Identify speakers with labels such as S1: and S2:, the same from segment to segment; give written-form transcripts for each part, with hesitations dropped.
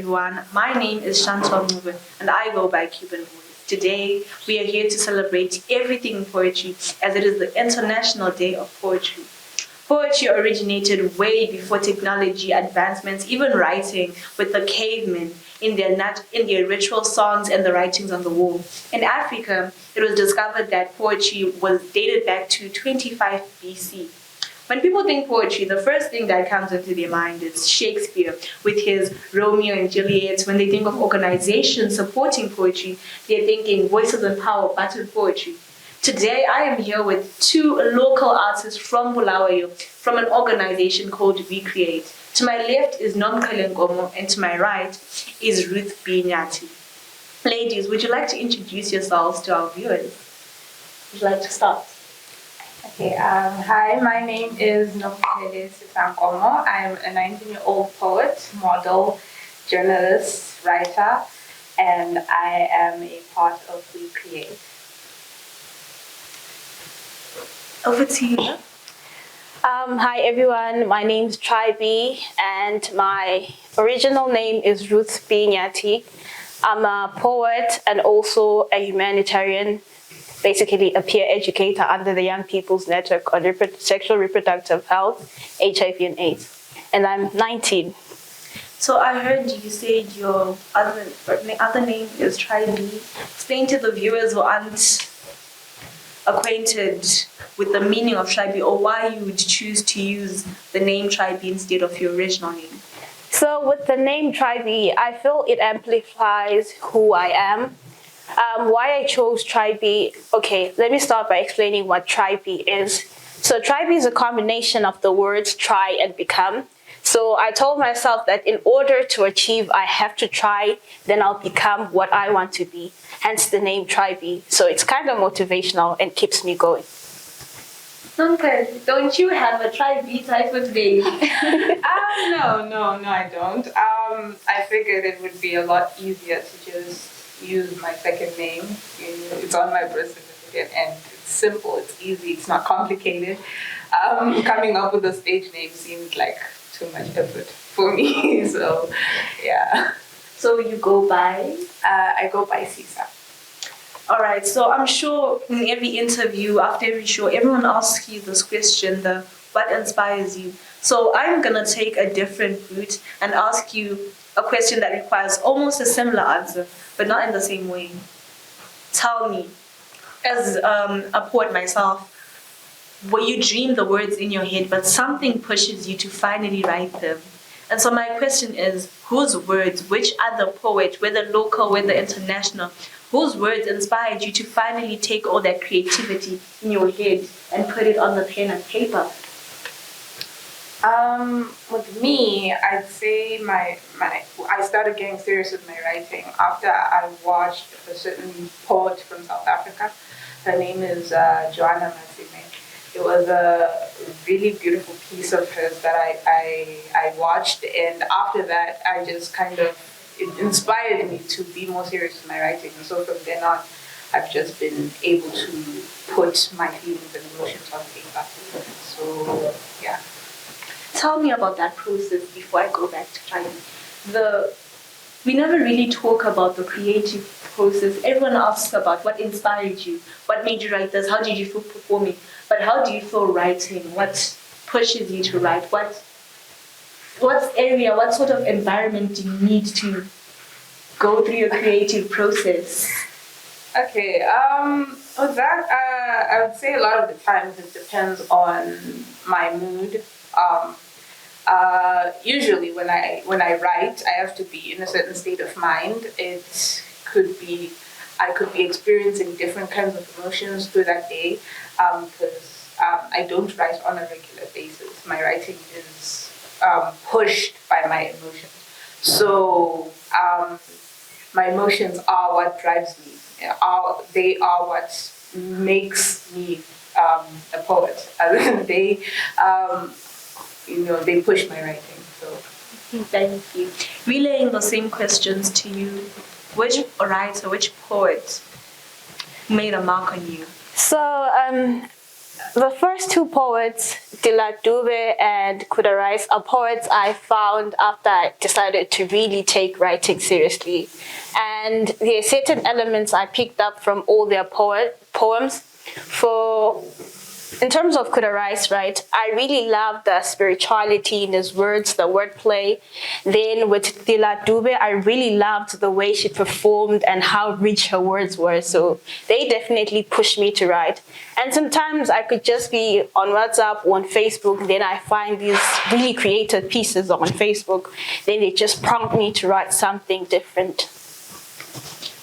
S1: everyone. My name is Chantal Mube, and I go by Cuban Voice. Today, we are here to celebrate everything in poetry, as it is the International Day of Poetry. Poetry originated way before technology advancements, even writing, with the cavemen in their ritual songs and the writings on the wall. In Africa, it was discovered that poetry was dated back to 25 BC. When people think poetry, the first thing that comes into their mind is Shakespeare with his Romeo and Juliet. When they think of organizations supporting poetry, they're thinking Voices and Power, battle poetry. Today, I am here with two local artists from Bulawayo, from an organization called Recreate. To my left is Nomkhele Nkomo, and to my right is Ruth Binyati. Ladies, would you like to introduce yourselves to our viewers? Would you like to start?
S2: Okay, hi, my name is Nomkhele Nkomo. I'm a 19-year-old poet, model, journalist, writer, and I am a part of Recreate.
S1: Over to you.
S3: Hi everyone, my name is Tribe and my original name is Ruth Binyati. I'm a poet and also a humanitarian, basically a peer educator under the Young People's Network on Sexual Reproductive Health, HIV and AIDS. And I'm 19.
S1: So I heard you said your other name is Tribe. Explain to the viewers who aren't acquainted with the meaning of Tribe or why you would choose to use the name Tribe instead of your original name.
S3: So with the name Tribe, I feel it amplifies who I am. Why I chose Tribe, okay, let me start by explaining what Tribe is. So Tribe is a combination of the words try and become. So I told myself that in order to achieve, I have to try, then I'll become what I want to be. Hence the name Tribe. So it's kind of motivational and keeps me going.
S1: Okay, don't you have a Tribe type of name?
S2: No, I don't. I figured it would be a lot easier to just use my second name. It's on my birth certificate and it's simple, it's easy, it's not complicated. Coming up with a stage name seemed like too much effort for me, so yeah.
S1: So you go by?
S2: I go by Sisa.
S1: All right, so I'm sure in every interview, after every show, everyone asks you this question, what inspires you? So I'm going to take a different route and ask you a question that requires almost a similar answer, but not in the same way. Tell me, as a poet myself, where you dream the words in your head, but something pushes you to finally write them. And so my question is, whose words, which other poet, whether local, whether international, whose words inspired you to finally take all that creativity in your head and put it on the pen and paper?
S2: With me, I'd say I started getting serious with my writing after I watched a certain poet from South Africa. Her name is Joanna Masime. It was a really beautiful piece of hers that I watched, and after that, I just it inspired me to be more serious with my writing. And so from then on, I've just been able to put my feelings and emotions on paper. So, yeah.
S1: Tell me about that process before I go back to trying. We never really talk about the creative process. Everyone asks about what inspired you, what made you write this, how did you feel performing, but how do you feel writing? What pushes you to write? What sort of environment do you need to go through your creative process?
S2: Okay, with that, I would say a lot of the times it depends on my mood. Usually when I write, I have to be in a certain state of mind. I could be experiencing different kinds of emotions through that day, because I don't write on a regular basis. My writing is pushed by my emotions. So my emotions are what drives me. They are what makes me a poet. They push my writing. So
S1: thank you. Relaying the same questions to you. Which writer, which poet made a mark on you?
S3: So The first two poets, Dila Dube and Kuda Rice, are poets I found after I decided to really take writing seriously. And there are certain elements I picked up from all their poems. In terms of Kuda Rice, right, I really love the spirituality in his words, the wordplay. Then with Dila Dube, I really loved the way she performed and how rich her words were. So they definitely pushed me to write. And sometimes I could just be on WhatsApp or on Facebook, then I find these really creative pieces on Facebook. Then they just prompt me to write something different.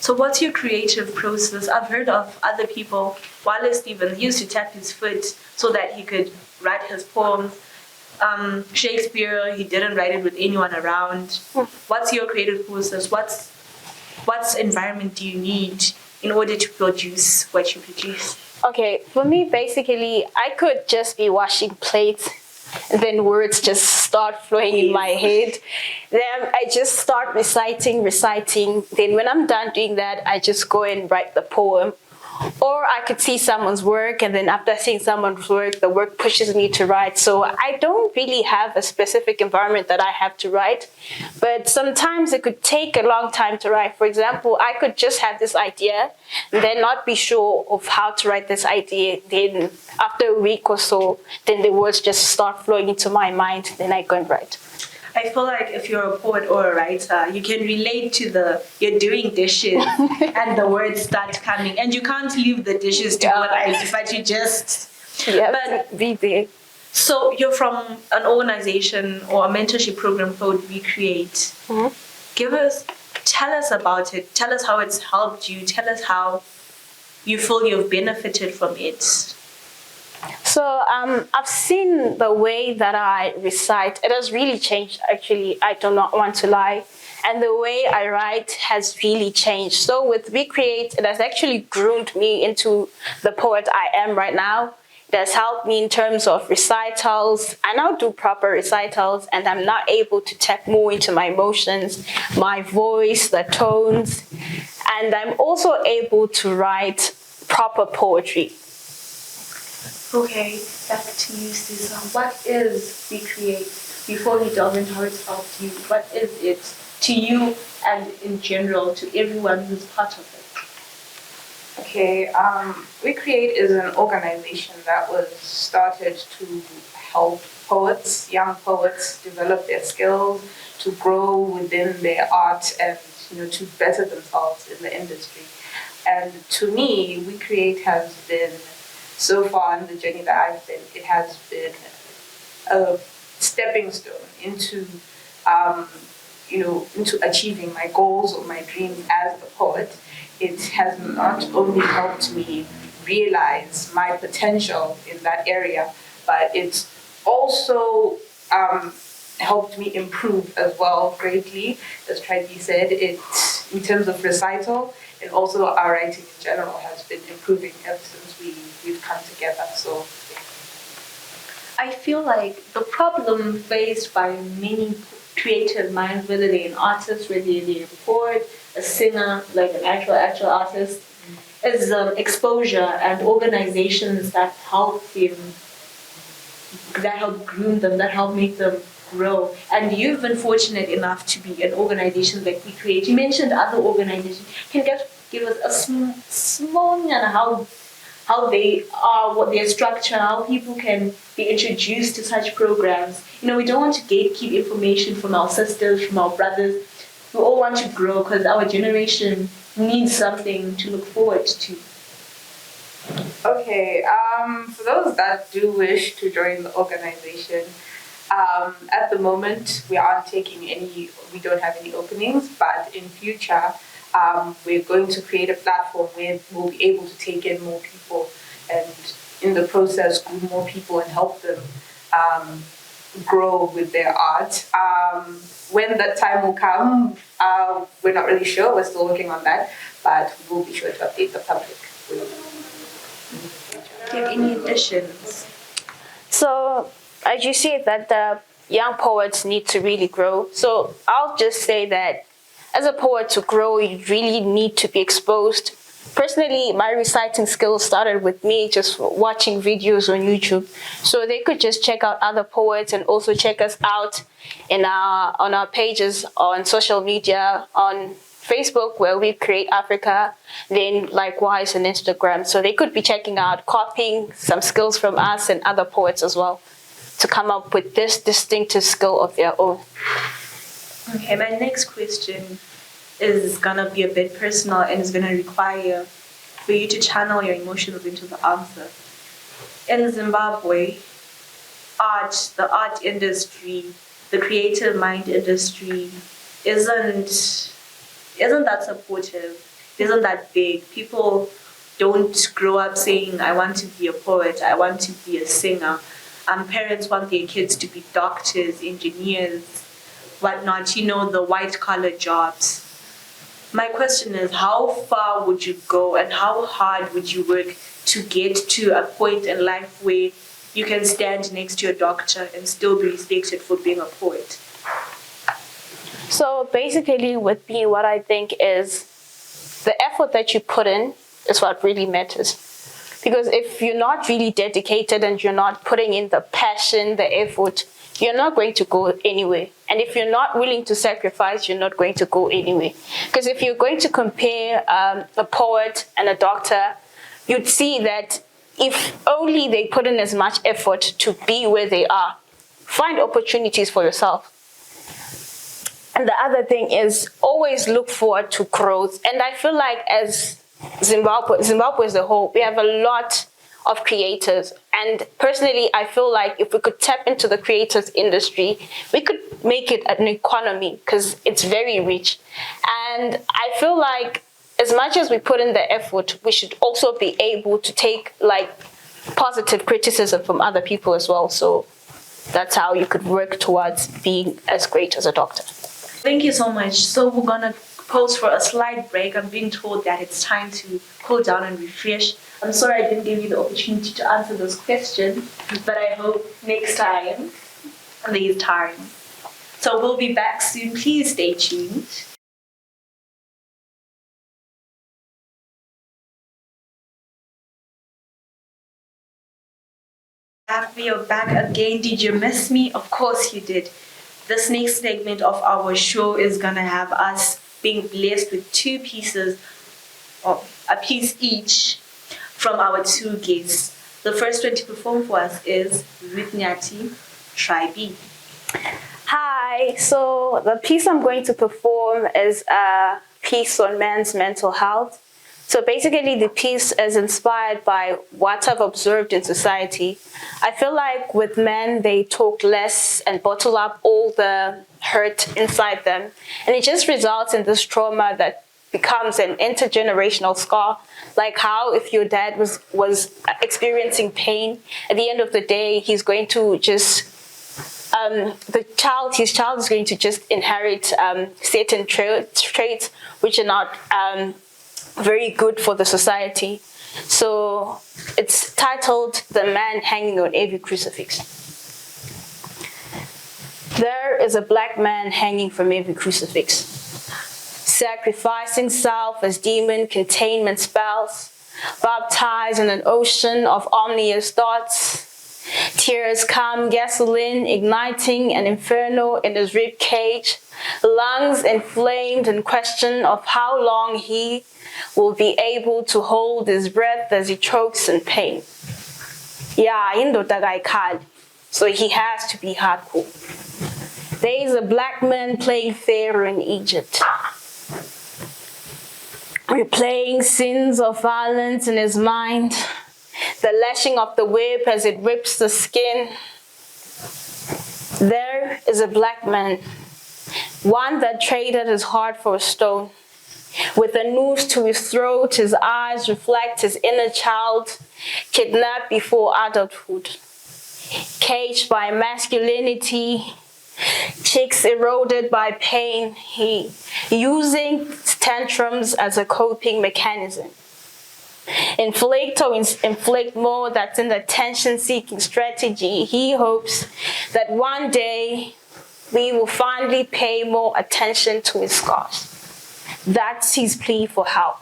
S1: So what's your creative process? I've heard of other people, Wallace Stevens used to tap his foot so that he could write his poems. Shakespeare, he didn't write it with anyone around. What's your creative process? What's environment do you need in order to produce what you produce?
S3: Okay, for me, basically, I could just be washing plates, and then words just start flowing in my head. Then I just start reciting. Then when I'm done doing that, I just go and write the poem. Or I could see someone's work, and then after seeing someone's work, the work pushes me to write. So I don't really have a specific environment that I have to write, but sometimes it could take a long time to write. For example, I could just have this idea and then not be sure of how to write this idea. Then after a week or so, then the words just start flowing into my mind. Then I go and write.
S1: I feel like if you're a poet or a writer, you can relate to you're doing dishes and the words start coming, and you can't leave the dishes to go right, but you just
S3: be there.
S1: So you're from an organization or a mentorship program called We Create. Tell us about it. Tell us how it's helped you. Tell us how you feel you've benefited from it.
S3: So I've seen the way that I recite. It has really changed, actually. I do not want to lie. And the way I write has really changed. So with We Create, it has actually groomed me into the poet I am right now. It has helped me in terms of recitals. I now do proper recitals, and I'm now able to tap more into my emotions, my voice, the tones. And I'm also able to write proper poetry.
S1: Okay, back to you, Susan. What is We Create? Before we delve into how it's helped you, what is it to you and in general to everyone who's part of it?
S2: Okay, We Create is an organization that was started to help poets, young poets, develop their skills, to grow within their art, and to better themselves in the industry. And to me, We Create has been, so far in the journey that I've been, it has been a stepping stone into, into achieving my goals or my dreams as a poet. It has not only helped me realize my potential in that area, but it's also helped me improve as well greatly. As Tribe said, in terms of recital, and also our writing in general has been improving ever since we've come together. So
S1: I feel like the problem faced by many creative minds, whether they're an artist, whether they're a poet, a singer, like an actual artist, is exposure and organizations that help them, that help groom them, that help make them grow. And you've been fortunate enough to be an organization like We Create. You mentioned other organizations. Can you give us a small on how they are, what their structure, how people can be introduced to such programs? We don't want to gatekeep information from our sisters, from our brothers. We all want to grow because our generation needs something to look forward to.
S2: Okay, for those that do wish to join the organization, at the moment we don't have any openings, but in future we're going to create a platform where we'll be able to take in more people and in the process groom more people and help them grow with their art. When that time will come, we're not really sure. We're still working on that, but we'll be sure to update the public.
S1: Do you have any additions?
S3: So, as you see that the young poets need to really grow. So I'll just say that as a poet to grow, you really need to be exposed Personally, my reciting skills started with me just watching videos on YouTube. So they could just check out other poets and also check us out on our pages on social media, on Facebook, where we create Africa, then likewise on Instagram. So they could be checking out, copying some skills from us and other poets as well, to come up with this distinctive skill of their own.
S1: Okay, my next question is gonna be a bit personal and is gonna require for you to channel your emotions into the answer. In Zimbabwe, the art industry, the creative mind industry isn't that supportive, isn't that big. People don't grow up saying, I want to be a poet, I want to be a singer. Parents want their kids to be doctors, engineers, whatnot, the white-collar jobs. My question is, how far would you go and how hard would you work to get to a point in life where you can stand next to a doctor and still be respected for being a poet?
S3: So basically with me, what I think is the effort that you put in is what really matters. Because if you're not really dedicated and you're not putting in the passion, the effort, you're not going to go anywhere. And if you're not willing to sacrifice, you're not going to go anywhere. Because if you're going to compare a poet and a doctor, you'd see that if only they put in as much effort to be where they are, find opportunities for yourself. And the other thing is always look forward to growth. And I feel like as Zimbabwe as a whole, we have a lot of creators. And personally, I feel like if we could tap into the creators industry, we could make it an economy because it's very rich. And I feel like as much as we put in the effort, we should also be able to take positive criticism from other people as well. So that's how you could work towards being as great as a doctor.
S1: Thank you so much. So we're gonna pause for a slight break. I'm being told that it's time to cool down and refresh. I'm sorry I didn't give you the opportunity to answer those questions, but I hope next time there's time. So we'll be back soon. Please stay tuned. We are back again. Did you miss me? Of course you did. This next segment of our show is gonna have us being blessed with two pieces, or a piece each, from our two guests. The first one to perform for us is Ruthnyati Tribe.
S3: Hi, so the piece I'm going to perform is a piece on men's mental health. So basically the piece is inspired by what I've observed in society. I feel like with men, they talk less and bottle up all the hurt inside them. And it just results in this trauma that becomes an intergenerational scar. Like how if your dad was experiencing pain, at the end of the day, he's going to just, his child is going to just inherit certain traits which are not very good for the society. So it's titled The Man Hanging on Every Crucifix. There is a black man hanging from every crucifix, sacrificing self as demon containment spells, baptized in an ocean of ominous thoughts. Tears come, gasoline igniting an inferno in his rib cage, lungs inflamed in question of how long he will be able to hold his breath as he chokes in pain. Yeah, indoda kaikhali, so he has to be hardcore. There is a black man playing Pharaoh in Egypt, replaying sins of violence in his mind, the lashing of the whip as it rips the skin. There is a black man, one that traded his heart for a stone. With a noose to his throat, his eyes reflect his inner child, kidnapped before adulthood. Caged by masculinity, cheeks eroded by pain, he using tantrums as a coping mechanism. Inflict or inflict more, that's in the tension-seeking strategy. He hopes that one day we will finally pay more attention to his scars. That's his plea for help.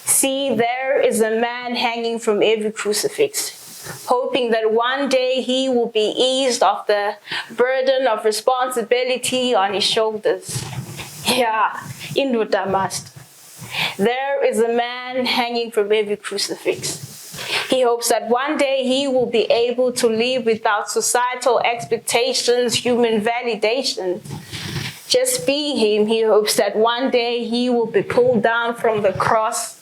S3: See, there is a man hanging from every crucifix, hoping that one day he will be eased of the burden of responsibility on his shoulders. Yeah, inward must. There is a man hanging from every crucifix. He hopes that one day he will be able to live without societal expectations, human validation. Just be him. He hopes that one day he will be pulled down from the cross.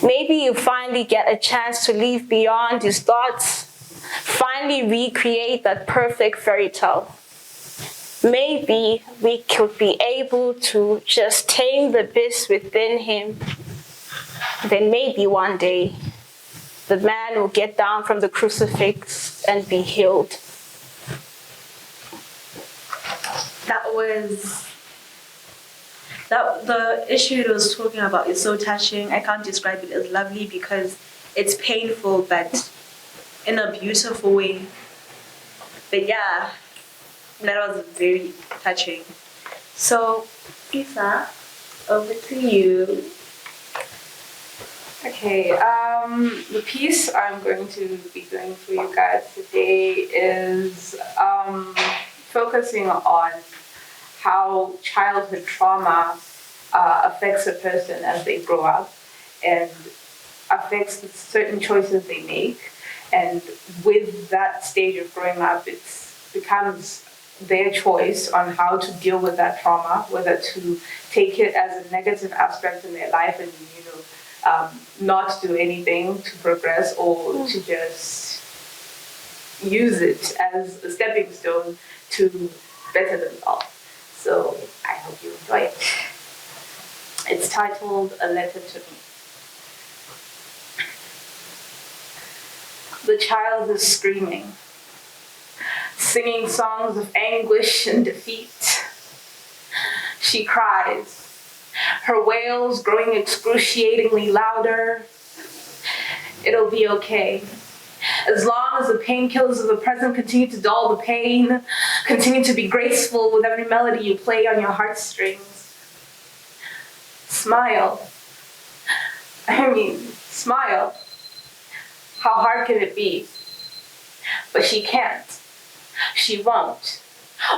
S3: Maybe you finally get a chance to live beyond his thoughts, finally recreate that perfect fairy tale. Maybe we could be able to just tame the beast within him. Then maybe one day the man will get down from the crucifix and be healed.
S1: The issue it was talking about is so touching. I can't describe it as lovely because it's painful, but in a beautiful way. But yeah, that was very touching. So, Isa, over to you.
S2: Okay, the piece I'm going to be doing for you guys today is focusing on how childhood trauma affects a person as they grow up and affects certain choices they make. And with that stage of growing up, it becomes their choice on how to deal with that trauma, whether to take it as a negative aspect in their life and, not do anything to progress, or to just use it as a stepping stone to better themselves. So I hope you enjoy it. It's titled A Letter to Me. The child is screaming, singing songs of anguish and defeat. She cries, her wails growing excruciatingly louder. It'll be okay. As long as the painkillers of the present continue to dull the pain, continue to be graceful with every melody you play on your heartstrings. Smile. Smile. How hard can it be? But she can't. She won't.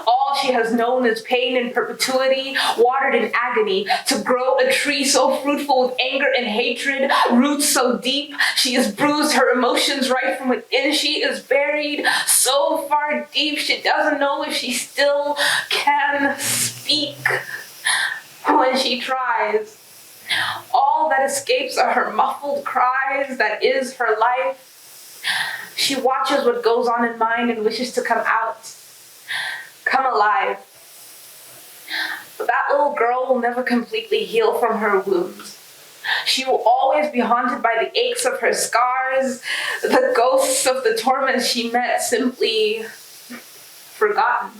S2: All she has known is pain in perpetuity, watered in agony, to grow a tree so fruitful with anger and hatred, roots so deep, she has bruised her emotions right from within. She is buried so far deep, she doesn't know if she still can speak when she tries. All that escapes are her muffled cries, that is her life. She watches what goes on in mind and wishes to come out. Come alive. But that little girl will never completely heal from her wounds. She will always be haunted by the aches of her scars, the ghosts of the torments she met, simply forgotten.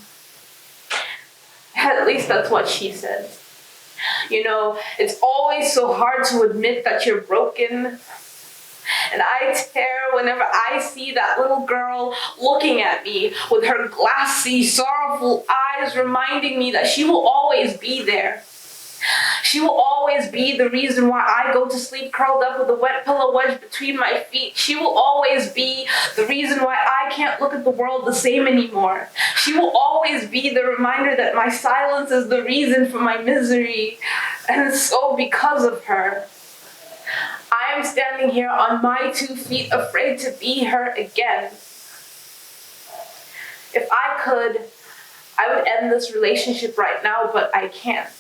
S2: At least that's what she says. It's always so hard to admit that you're broken. And I tear whenever I see that little girl looking at me with her glassy, sorrowful eyes, reminding me that she will always be there. She will always be the reason why I go to sleep curled up with a wet pillow wedged between my feet. She will always be the reason why I can't look at the world the same anymore. She will always be the reminder that my silence is the reason for my misery. And so because of her, I am standing here on my 2 feet, afraid to be her again. If I could, I would end this relationship right now, but I can't.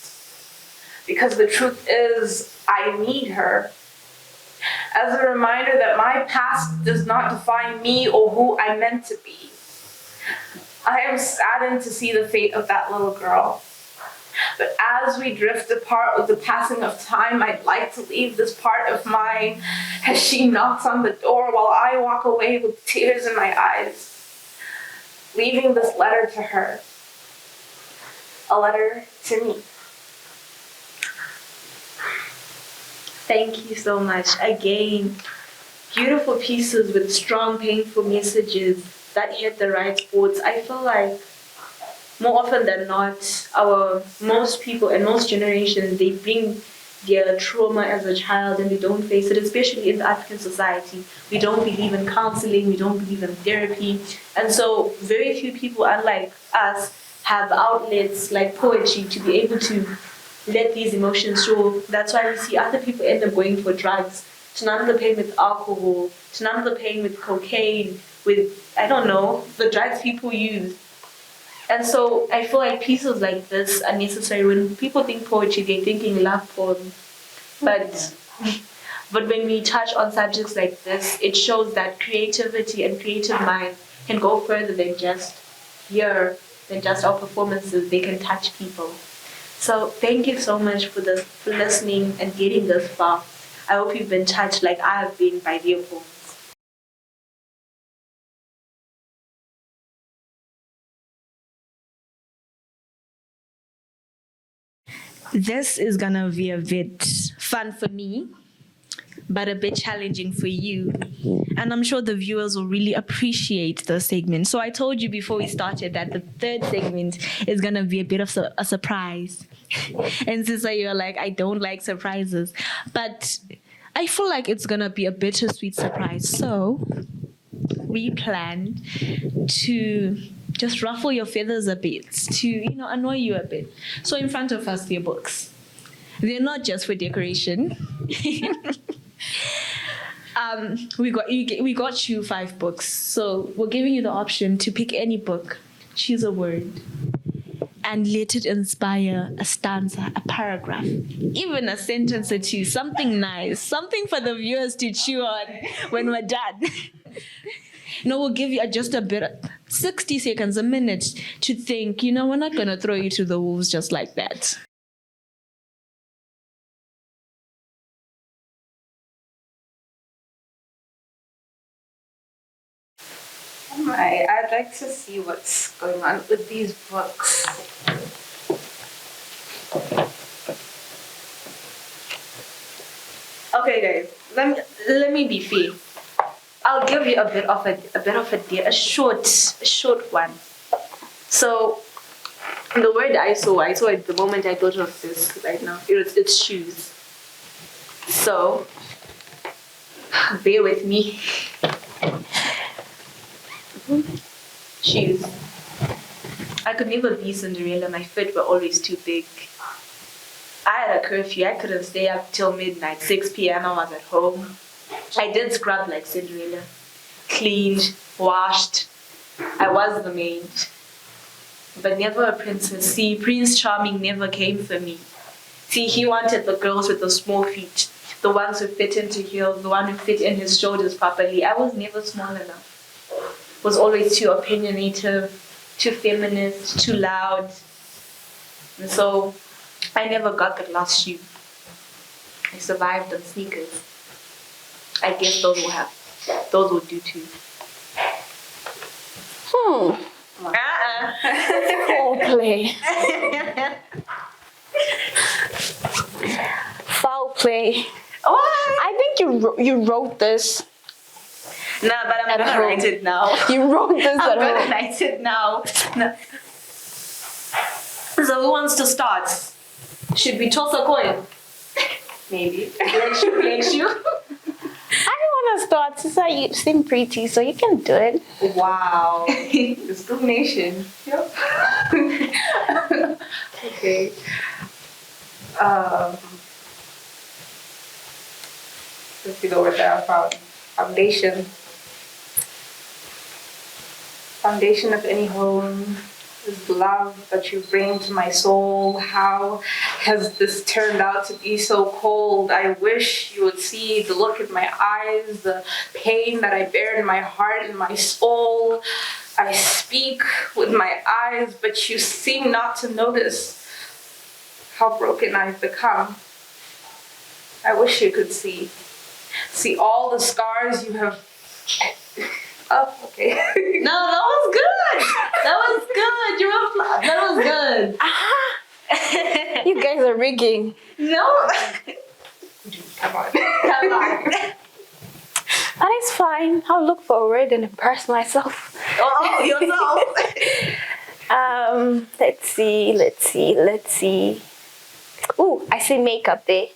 S2: Because the truth is, I need her. As a reminder that my past does not define me or who I'm meant to be. I am saddened to see the fate of that little girl. But as we drift apart with the passing of time, I'd like to leave this part of mine as she knocks on the door while I walk away with tears in my eyes, leaving this letter to her, a letter to me.
S1: Thank you so much. Again, beautiful pieces with strong, painful messages that hit the right spots. I feel like more often than not, most people and most generations, they bring their trauma as a child and they don't face it, especially in the African society. We don't believe in counseling, we don't believe in therapy. And so very few people, unlike us, have outlets like poetry to be able to let these emotions show. That's why we see other people end up going for drugs, to numb the pain with alcohol, to numb the pain with cocaine, with, I don't know, the drugs people use. And so I feel like pieces like this are necessary. When people think poetry, they're thinking love poems. But when we touch on subjects like this, it shows that creativity and creative minds can go further than just our performances. They can touch people. So thank you so much for listening and getting this far. I hope you've been touched like I have been by their poems. This is gonna be a bit fun for me, but a bit challenging for you. And I'm sure the viewers will really appreciate the segment. So I told you before we started that the third segment is gonna be a bit of a surprise. And since you're like, I don't like surprises, but I feel like it's gonna be a bittersweet surprise. So we plan to just ruffle your feathers a bit, to annoy you a bit. So in front of us, there are books. They're not just for decoration. We got you 5 books. So we're giving you the option to pick any book, choose a word, and let it inspire a stanza, a paragraph, even a sentence or two, something nice, something for the viewers to chew on when we're done. No, we'll give you just a bit, 60 seconds, a minute to think, we're not going to throw you to the wolves just like that.
S2: I'd like to see what's going on with these books.
S1: Okay, guys, let me be fair. I'll give you a short one. So the word I saw it the moment I thought of this right now. It's shoes. So bear with me. Shoes. I could never be Cinderella. My feet were always too big. I had a curfew. I couldn't stay up till midnight. 6 p.m. I was at home. I did scrub like Cinderella. Cleaned, washed. I was the maid. But never a princess. See, Prince Charming never came for me. See, he wanted the girls with the small feet. The ones who fit into heels. The one who fit in his shoulders properly. I was never small enough. Was always too opinionative, too feminist, too loud. And so I never got the glass shoe. I survived on sneakers. I guess those will do too.
S3: Foul play. Foul play.
S1: What?
S3: I think you wrote this.
S1: No, but I'm gonna write it now.
S3: You wrote this
S1: I'm
S3: at
S1: gonna
S3: home.
S1: write it now. No. So who wants to start? Should we toss a coin? Maybe. Bless you.
S3: I don't want to start since you seem pretty, so you can do it.
S2: Wow. Discrimination. Yep. Okay. Let's see the word that I found. Foundation. Foundation of any home is love that you bring to my soul. How has this turned out to be so cold? I wish you would see the look in my eyes, the pain that I bear in my heart and my soul. I speak with my eyes, but you seem not to notice how broken I've become. I wish you could see all the scars you have. Oh, okay.
S1: No, that was good. That was good.
S3: You guys are rigging.
S1: No.
S2: Come on.
S3: That is fine. I'll look for a word and impress myself.
S1: Oh, yourself.
S3: Let's see. Ooh, I see makeup there.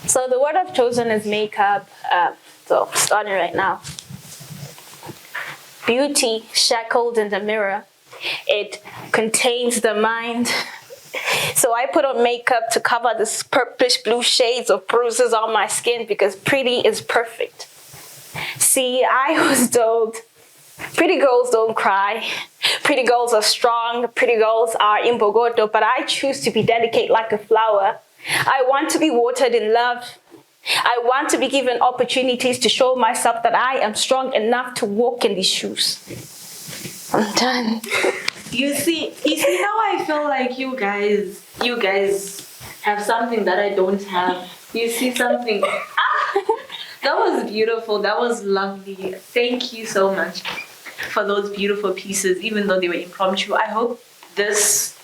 S3: So the word I've chosen is makeup. So starting right now. Beauty shackled in the mirror. It contains the mind. So I put on makeup to cover this purplish blue shades of bruises on my skin because pretty is perfect. See, I was told pretty girls don't cry. Pretty girls are strong. Pretty girls are imbogoto, but I choose to be delicate like a flower. I want to be watered in love. I want to be given opportunities to show myself that I am strong enough to walk in these shoes. I'm done.
S1: You see now I feel like you guys have something that I don't have. You see something. That was beautiful. That was lovely. Thank you so much for those beautiful pieces, even though they were impromptu. I hope this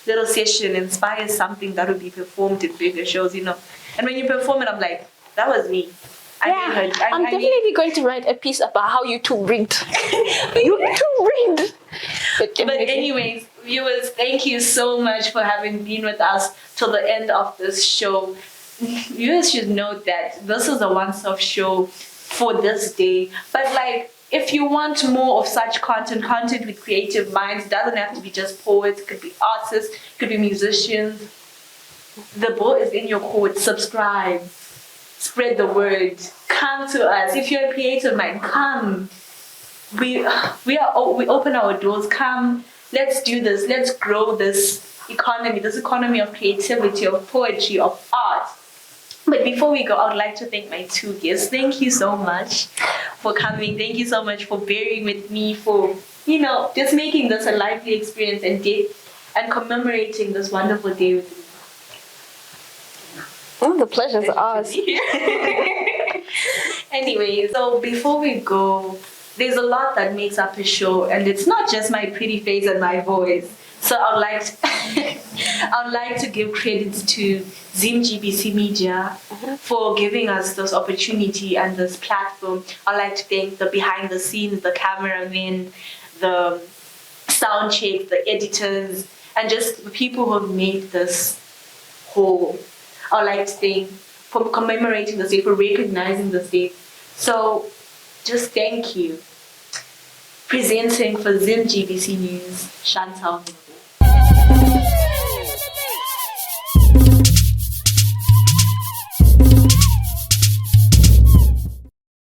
S1: little session inspires something that will be performed in bigger shows, And when you perform it, I'm like, that was me.
S3: I'm definitely going to write a piece about how you two rigged. You two rigged.
S1: But anyways, viewers, thank you so much for having been with us till the end of this show. Viewers should note that this is a once-off show for this day. But if you want more of such content with creative minds, it doesn't have to be just poets, it could be artists, it could be musicians. The ball is in your court. Subscribe. Spread the word. Come to us. If you're a creative mind, come. We open our doors. Come. Let's do this. Let's grow this economy of creativity, of poetry, of art. But before we go, I would like to thank my two guests. Thank you so much for coming. Thank you so much for bearing with me, for just making this a lively experience and commemorating this wonderful day with me.
S3: Oh, the pleasure's ours.
S1: Anyway, so before we go, there's a lot that makes up a show, and it's not just my pretty face and my voice. So I'd like to give credits to Zim GBC Media for giving us this opportunity and this platform. I'd like to thank the behind the scenes, the cameramen, the sound check, the editors, and just the people who have made this whole. I'd like to thank for commemorating this day, for recognizing this day. So just thank you. Presenting for Zim GBC News, Chantal.